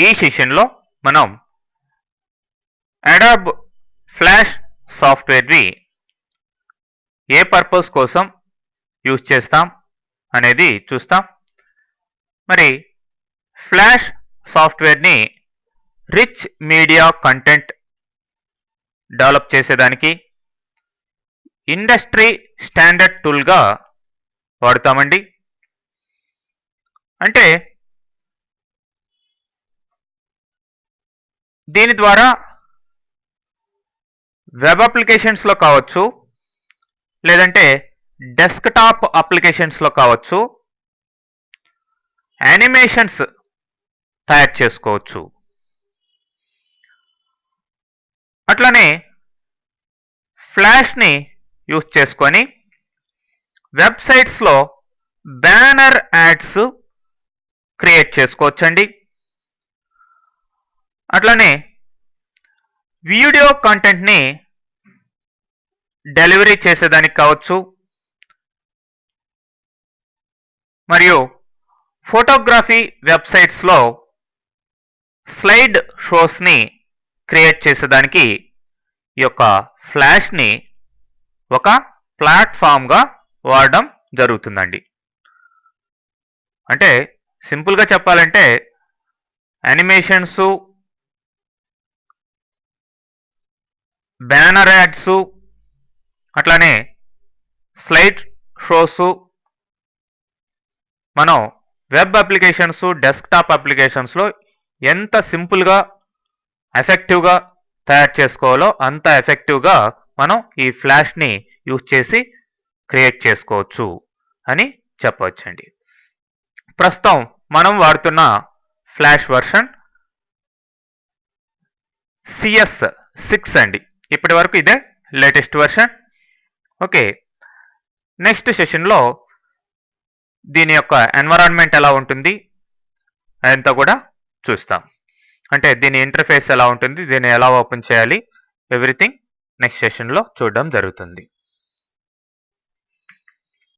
ఈ సెషన్లో మనం అడాబ్ ఫ్లాష్ సాఫ్ట్వేర్ని ఏ పర్పస్ కోసం యూజ్ చేస్తాం అనేది చూస్తాం. మరి ఫ్లాష్ సాఫ్ట్వేర్ని రిచ్ మీడియా కంటెంట్ డెవలప్ చేసేదానికి ఇండస్ట్రీ స్టాండర్డ్ టూల్గా వాడుతామండి. అంటే దీని ద్వారా వెబ్ అప్లికేషన్స్లో కావచ్చు, లేదంటే డెస్క్టాప్ అప్లికేషన్స్లో కావచ్చు, యానిమేషన్స్ తయారు చేసుకోవచ్చు. అట్లనే ఫ్లాష్ని యూజ్ చేసుకొని వెబ్సైట్స్లో బ్యానర్ యాడ్స్ క్రియేట్ చేసుకోవచ్చండి. అట్లనే వీడియో కంటెంట్ని డెలివరీ చేసేదానికి కావచ్చు, మరియు ఫోటోగ్రఫీ వెబ్సైట్స్లో స్లైడ్ షోస్ని క్రియేట్ చేసేదానికి ఈ యొక్క ఫ్లాష్ని ఒక ప్లాట్ఫామ్గా వాడడం జరుగుతుందండి. అంటే సింపుల్గా చెప్పాలంటే యానిమేషన్స్, బ్యానర్ యాడ్స్, అట్లానే స్లైడ్ షోస్ మనం వెబ్ అప్లికేషన్స్, డెస్క్టాప్ అప్లికేషన్స్లో ఎంత సింపుల్గా ఎఫెక్టివ్గా తయారు చేసుకోవాలో అంత ఎఫెక్టివ్గా మనం ఈ ఫ్లాష్ని యూజ్ చేసి క్రియేట్ చేసుకోవచ్చు అని చెప్పవచ్చండి. ప్రస్తుతం మనం వాడుతున్న ఫ్లాష్ వర్షన్ CS6 అండి. ఇప్పటి వరకు ఇదే లేటెస్ట్ వర్షన్. ఓకే, నెక్స్ట్ సెషన్లో దీని యొక్క ఎన్విరాన్మెంట్ ఎలా ఉంటుంది అదంతా కూడా చూస్తాం. అంటే దీని ఇంటర్ఫేస్ ఎలా ఉంటుంది, దీన్ని ఎలా ఓపెన్ చేయాలి, ఎవ్రీథింగ్ నెక్స్ట్ సెషన్లో చూడడం జరుగుతుంది.